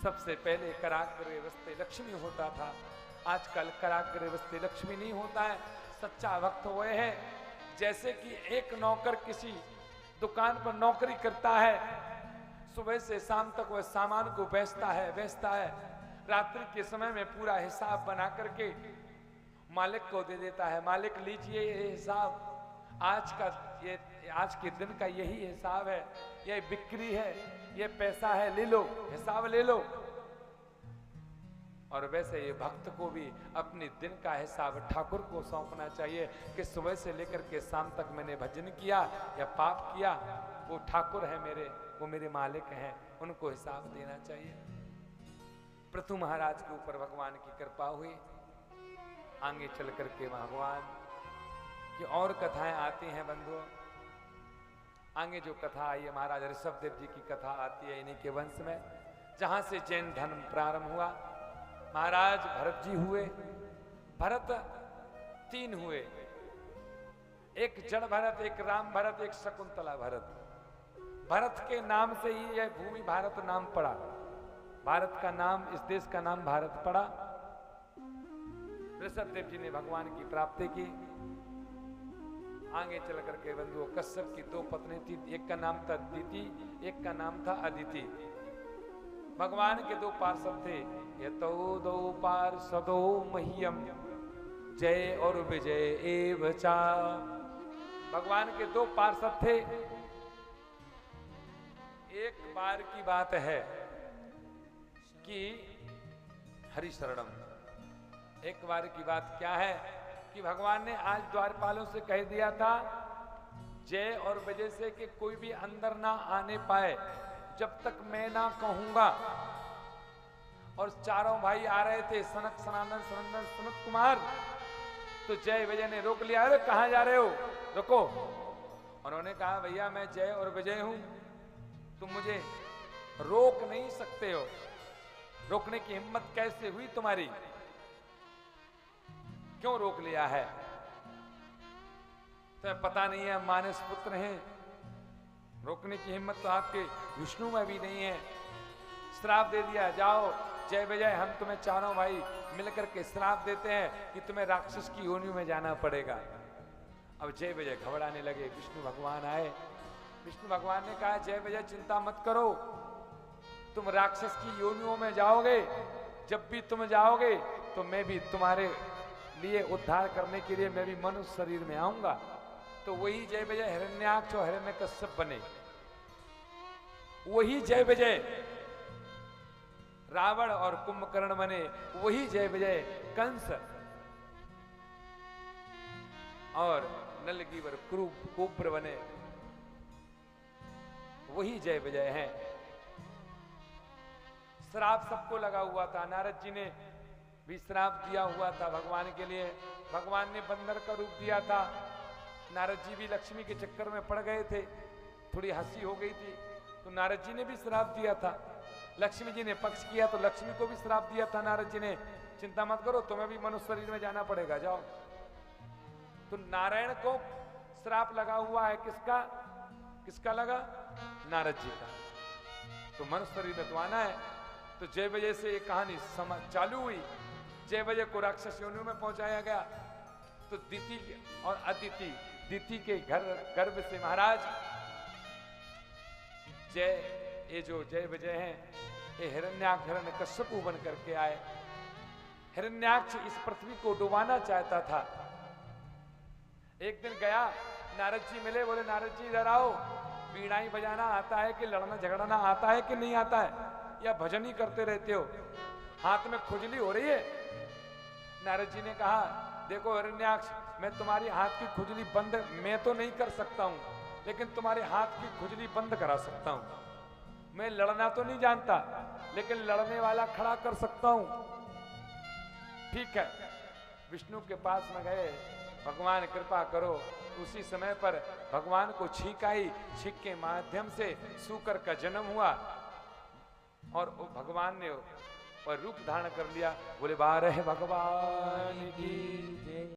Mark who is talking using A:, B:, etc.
A: सबसे पहले कराग्रे वस्ते लक्ष्मी होता था, आजकल कराग्रे वस्ते लक्ष्मी नहीं होता है। सच्चा भक्त हुए हैं जैसे कि एक नौकर किसी दुकान पर नौकरी करता है, सुबह से शाम तक वह सामान को बेचता है, रात्रि के समय में पूरा हिसाब बना करके मालिक को दे देता है। मालिक लीजिए ये हिसाब, आज के दिन का यही हिसाब है, ये बिक्री है, ये पैसा है, ले लो, हिसाब ले लो। और वैसे ये भक्त को भी अपने दिन का हिसाब ठाकुर को सौंपना चाहिए कि सुबह से लेकर के शाम तक मैंने भजन किया या पाप किया, वो ठाकुर है मेरे, वो मेरे मालिक हैं, उनको हिसाब देना चाहिए। पृथु महाराज के ऊपर भगवान की कृपा हुई। आगे चल करके भगवान की और कथाएं आती हैं बंधुओं। आगे जो कथा आई है महाराज ऋषभदेव जी की कथा आती है इन्हीं के वंश में, जहां से जैन धर्म प्रारंभ हुआ। महाराज भरत जी हुए, भरत तीन हुए, एक जड़ भरत, एक राम भरत, एक शकुंतला भरत। भरत के नाम से ही यह भूमि भारत नाम पड़ा, भारत का नाम, इस देश का नाम भारत पड़ा। ऋषभदेव जी ने भगवान की प्राप्ति की। आगे चल करके बंधुओं कश्यप की दो पत्नी थी, एक का नाम था दिति, एक का नाम था अदिति। भगवान के दो पार्षद थे, यतो दो पार्षदो मह्यम जय और विजय एव चा। भगवान के दो पार्षद थे। एक बार की बात है कि हरिशरणम, एक बार की बात क्या है कि भगवान ने आज द्वारपालों से कह दिया था जय और विजय से कि कोई भी अंदर ना आने पाए जब तक मैं ना कहूंगा। और चारों भाई आ रहे थे, सनक सनातन सनंदन सनत कुमार, तो जय विजय ने रोक लिया, अरे कहां जा रहे हो, रुको। उन्होंने कहा भैया मैं जय और विजय हूं, तुम मुझे रोक नहीं सकते हो, रोकने की हिम्मत कैसे हुई तुम्हारी, क्यों रोक लिया है, तुम्हें पता नहीं है मानस पुत्र हैं, रोकने की हिम्मत तो आपके विष्णु में भी नहीं है। श्राप दे दिया, जाओ जय विजय हम तुम्हें चारों भाई मिलकर के श्राप देते हैं कि तुम्हें राक्षस की योनि में जाना पड़ेगा। अब जय विजय घबराने लगे। विष्णु भगवान आए, विष्णु भगवान ने कहा जय विजय चिंता मत करो, तुम राक्षस की योनियों में जाओगे, जब भी तुम जाओगे तो मैं भी तुम्हारे लिए उद्धार करने के लिए मैं भी मनुष्य शरीर में आऊंगा। तो वही जय विजय हिरण्याक्ष और हिरण्यकश्यप बने, वही जय विजय रावण और कुंभकर्ण बने, वही जय विजय कंस और नलगीवर कुब्र बने, वही जय विजय हैं। श्राप सबको लगा हुआ था, नारद जी ने भी श्राप दिया हुआ था भगवान के लिए, भगवान ने बंदर का रूप दिया था। नारद जी भी लक्ष्मी के चक्कर में पड़ गए थे, थोड़ी हंसी हो गई थी तो नारद जी ने भी श्राप दिया था। लक्ष्मी जी ने पक्ष किया तो लक्ष्मी को भी श्राप दिया था नारद जी ने, चिंता मत करो तुम्हें भी मनुष्य शरीर में जाना पड़ेगा, जाओ। तो नारायण को श्राप लगा हुआ है, किसका किसका लगा, नारद जी का। तो मनुष्य शरीर में तो आना है। तो जय विजय से एक कहानी चालू हुई, जय विजय को राक्षस योनि में पहुंचाया गया। तो दिति और अदिति, दिति के गर्भ से महाराज ये जो जय विजय हैं ये हिरण्याक्ष हिरण्यकश्यप बन करके आए। हिरण्याक्ष इस पृथ्वी को डुबाना चाहता था। एक दिन गया, नारद जी मिले, बोले नारद जी इधर आओ, वीणा ही बजाना आता है कि लड़ना झगड़ना आता है कि नहीं आता है, या भजन ही करते रहते हो, हाथ में खुजली हो रही है। नारद जी ने कहा देखो हिरण्याक्ष, मैं तुम्हारी हाथ की खुजली बंद मैं तो नहीं कर सकता हूं, लेकिन तुम्हारे हाथ की खुजली बंद करा सकता हूं। मैं लड़ना तो नहीं जानता, लेकिन लड़ने वाला खड़ा कर सकता हूं। ठीक है, विष्णु के पास में गए, भगवान कृपा करो। उसी समय पर भगवान को छींक आई, छींक के माध्यम से सूकर का जन्म हुआ और भगवान ने और रूप धारण कर लिया। बोले बारह भगवान की जय।